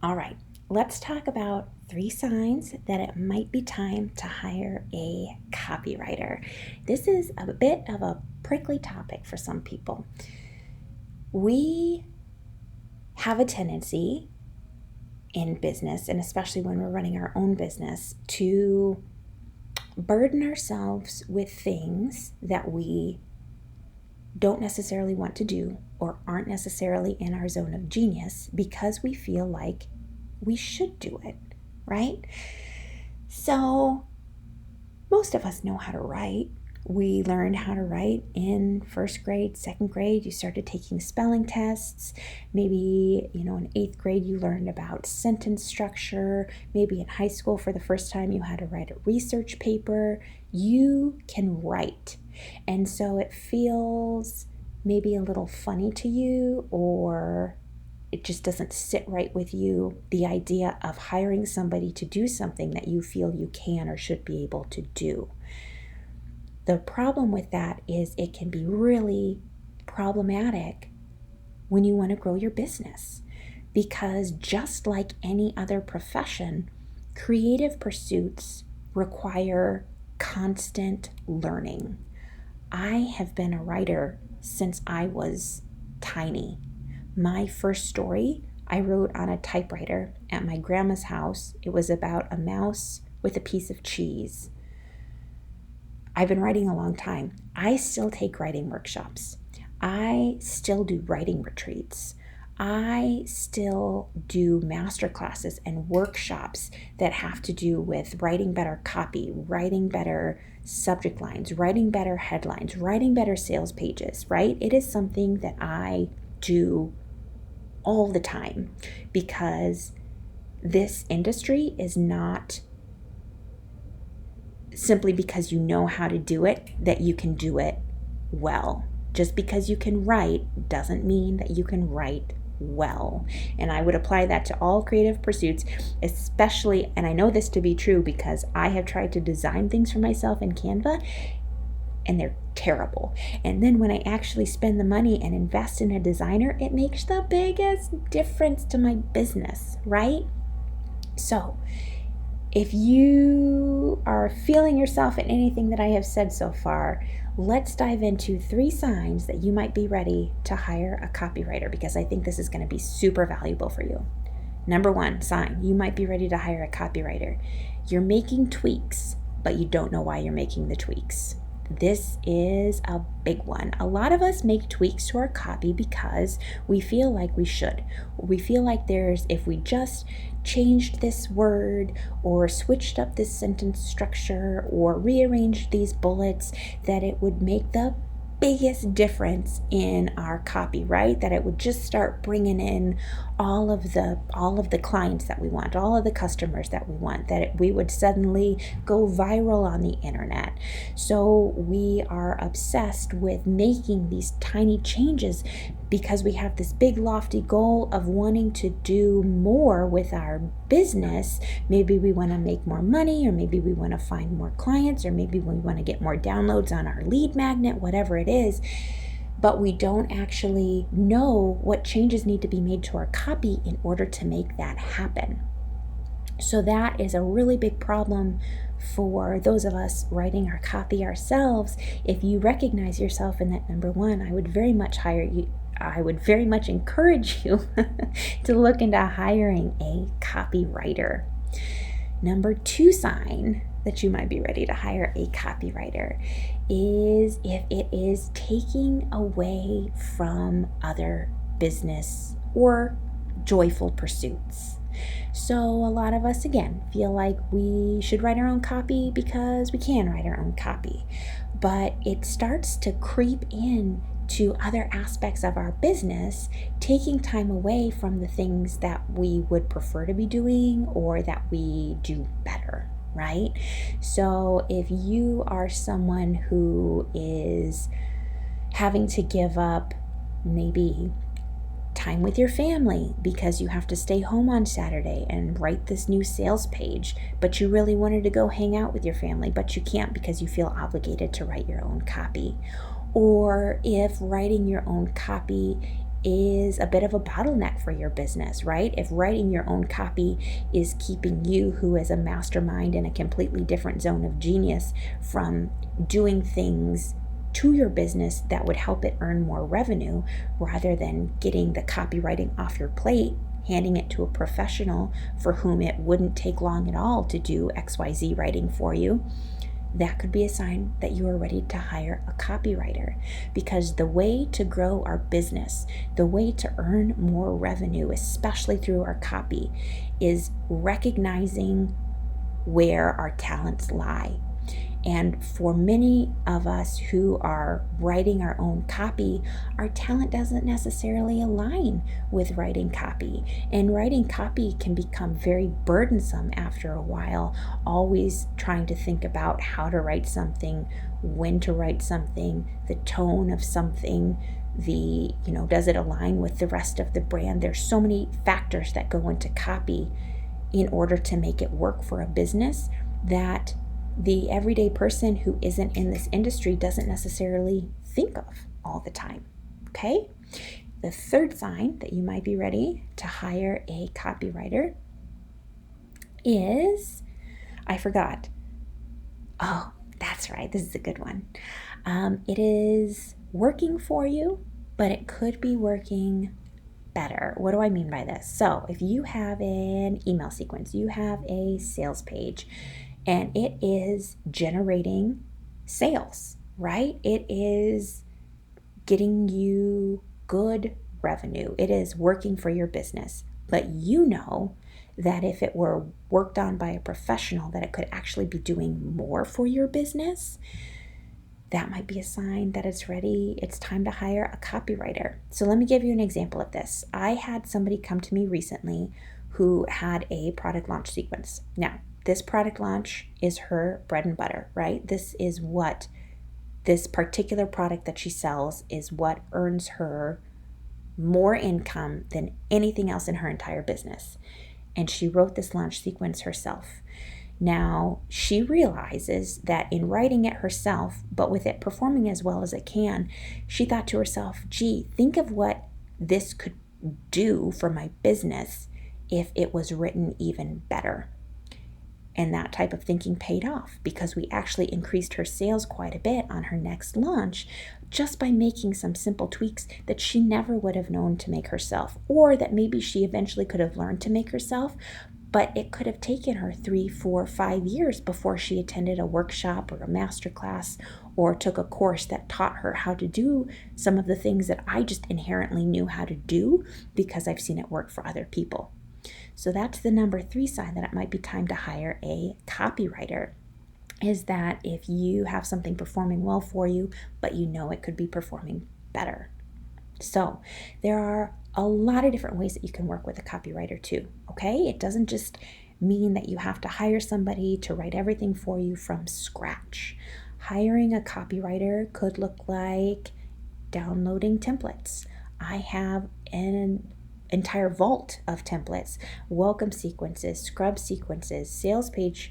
All right, let's talk about 3 signs that it might be time to hire a copywriter. This is a bit of a prickly topic for some people. We have a tendency in business, and especially when we're running our own business, to burden ourselves with things that we don't necessarily want to do or aren't necessarily in our zone of genius because we feel like we should do it, right? So most of us know how to write. We learned how to write in first grade, second grade. You started taking spelling tests. Maybe, in eighth grade, you learned about sentence structure. Maybe in high school, for the first time, you had to write a research paper. You can write. And so it feels maybe a little funny to you, or it just doesn't sit right with you, the idea of hiring somebody to do something that you feel you can or should be able to do. The problem with that is it can be really problematic when you want to grow your business, because just like any other profession, creative pursuits require constant learning. I have been a writer since I was tiny. My first story I wrote on a typewriter at my grandma's house. It was about a mouse with a piece of cheese. I've been writing a long time. I still take writing workshops. I still do writing retreats. I still do master classes and workshops that have to do with writing better copy, writing better subject lines, writing better headlines, writing better sales pages, right? It is something that I do all the time because this industry is not simply because you know how to do it that you can do it well. Just because you can write doesn't mean that you can write well. And I would apply that to all creative pursuits, especially, and I know this to be true because I have tried to design things for myself in Canva and they're terrible. And then when I actually spend the money and invest in a designer, it makes the biggest difference to my business, right? So if you are feeling yourself in anything that I have said so far, let's dive into 3 signs that you might be ready to hire a copywriter, because I think this is going to be super valuable for you. Number 1 sign you might be ready to hire a copywriter. You're making tweaks, but you don't know why you're making the tweaks. This is a big one. A lot of us make tweaks to our copy because we feel like we should. We feel like if we just changed this word or switched up this sentence structure or rearranged these bullets, that it would make the biggest difference in our copy, right? That it would just start bringing in all of the clients that we want, all of the customers that we want, that we would suddenly go viral on the internet. So we are obsessed with making these tiny changes because we have this big lofty goal of wanting to do more with our business. Maybe we want to make more money, or maybe we want to find more clients, or maybe we want to get more downloads on our lead magnet, whatever it is. But we don't actually know what changes need to be made to our copy in order to make that happen. So that is a really big problem for those of us writing our copy ourselves. If you recognize yourself in that number 1, I would very much encourage you to look into hiring a copywriter. Number 2 sign that you might be ready to hire a copywriter is if it is taking away from other business or joyful pursuits. So a lot of us, again, feel like we should write our own copy because we can write our own copy. But it starts to creep in to other aspects of our business, taking time away from the things that we would prefer to be doing or that we do better, right? So if you are someone who is having to give up maybe time with your family because you have to stay home on Saturday and write this new sales page, but you really wanted to go hang out with your family, but you can't because you feel obligated to write your own copy. Or if writing your own copy is a bit of a bottleneck for your business, right? If writing your own copy is keeping you, who is a mastermind in a completely different zone of genius, from doing things to your business that would help it earn more revenue, rather than getting the copywriting off your plate, handing it to a professional for whom it wouldn't take long at all to do XYZ writing for you, that could be a sign that you are ready to hire a copywriter. Because the way to grow our business, the way to earn more revenue, especially through our copy, is recognizing where our talents lie. And for many of us who are writing our own copy, our talent doesn't necessarily align with writing copy. And writing copy can become very burdensome after a while, always trying to think about how to write something, when to write something, the tone of something, does it align with the rest of the brand? There's so many factors that go into copy in order to make it work for a business that the everyday person who isn't in this industry doesn't necessarily think of all the time. Okay? The third sign that you might be ready to hire a copywriter is, I forgot. Oh, that's right. This is a good one. It is working for you, but it could be working better. What do I mean by this? So if you have an email sequence, you have a sales page, and it is generating sales, right? It is getting you good revenue. It is working for your business. But you know that if it were worked on by a professional, that it could actually be doing more for your business. That might be a sign that it's time to hire a copywriter. So let me give you an example of this. I had somebody come to me recently who had a product launch sequence. Now, this product launch is her bread and butter, right? This particular product that she sells is what earns her more income than anything else in her entire business. And she wrote this launch sequence herself. Now, she realizes that in writing it herself, but with it performing as well as it can, she thought to herself, gee, think of what this could do for my business if it was written even better. And that type of thinking paid off, because we actually increased her sales quite a bit on her next launch just by making some simple tweaks that she never would have known to make herself, or that maybe she eventually could have learned to make herself, but it could have taken her 3, 4, 5 years before she attended a workshop or a masterclass or took a course that taught her how to do some of the things that I just inherently knew how to do because I've seen it work for other people. So that's the number 3 sign that it might be time to hire a copywriter, is that if you have something performing well for you, but you know it could be performing better. So there are a lot of different ways that you can work with a copywriter too, okay? It doesn't just mean that you have to hire somebody to write everything for you from scratch. Hiring a copywriter could look like downloading templates. I have an entire vault of templates, welcome sequences, scrub sequences, sales page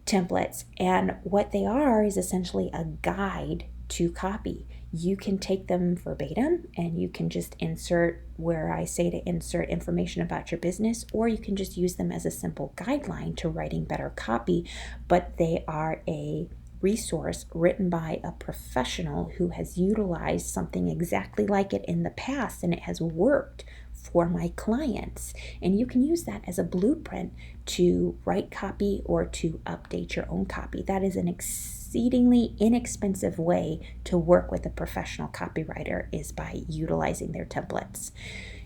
templates, and what they are is essentially a guide to copy. You can take them verbatim and you can just insert where I say to insert information about your business, or you can just use them as a simple guideline to writing better copy, but they are a resource written by a professional who has utilized something exactly like it in the past, and it has worked for my clients. And you can use that as a blueprint to write copy or to update your own copy. That is an exceedingly inexpensive way to work with a professional copywriter, is by utilizing their templates.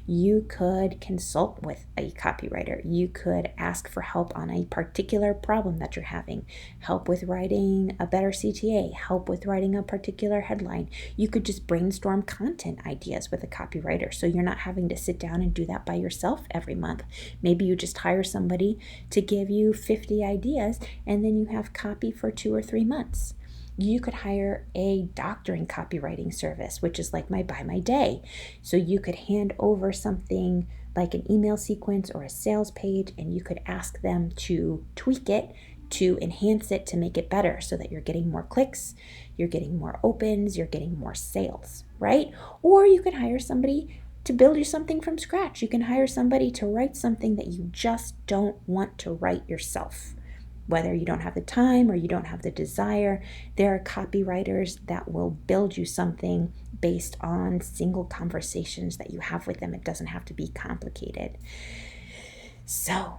You could consult with a copywriter. You could ask for help on a particular problem that you're having, help with writing a better CTA, help with writing a particular headline. You could just brainstorm content ideas with a copywriter, so you're not having to sit down and do that by yourself every month. Maybe you just hire somebody to give you 50 ideas, and then you have copy for 2 or 3 months. You could hire a doctoring copywriting service, which is like my By My Day. So you could hand over something like an email sequence or a sales page, and you could ask them to tweak it, to enhance it, to make it better, so that you're getting more clicks, you're getting more opens, you're getting more sales, right? Or you could hire somebody to build you something from scratch. You can hire somebody to write something that you just don't want to write yourself. Whether you don't have the time or you don't have the desire, there are copywriters that will build you something based on single conversations that you have with them. It doesn't have to be complicated. So,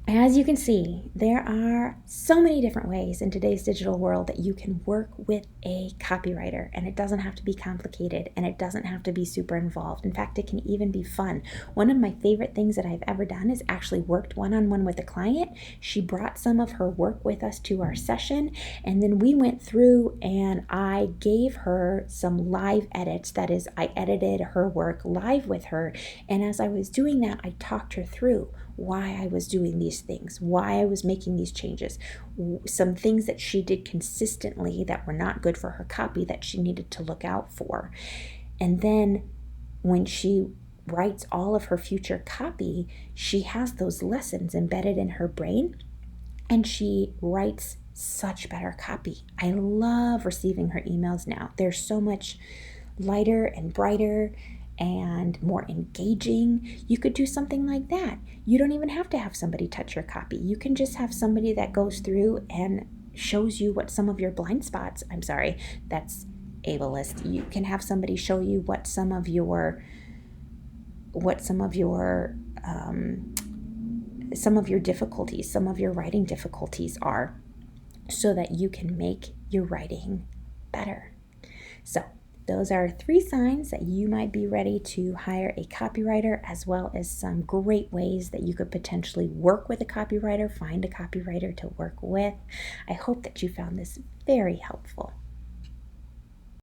as you can see, there are so many different ways in today's digital world that you can work with a copywriter, and it doesn't have to be complicated and it doesn't have to be super involved. In fact, it can even be fun. One of my favorite things that I've ever done is actually worked one-on-one with a client. She brought some of her work with us to our session, and then we went through and I gave her some live edits. That is, I edited her work live with her, and as I was doing that, I talked her through why I was doing these things, why I was making these changes, some things that she did consistently that were not good for her copy that she needed to look out for. And then when she writes all of her future copy, she has those lessons embedded in her brain and she writes such better copy. I love receiving her emails now. They're so much lighter and brighter and more engaging. You could do something like that. You don't even have to have somebody touch your copy. You can just have somebody that goes through and shows you what some of your blind spots, I'm sorry, that's ableist. You can have somebody show you what some of your difficulties, some of your writing difficulties are, so that you can make your writing better. So those are 3 signs that you might be ready to hire a copywriter, as well as some great ways that you could potentially work with a copywriter, find a copywriter to work with. I hope that you found this very helpful.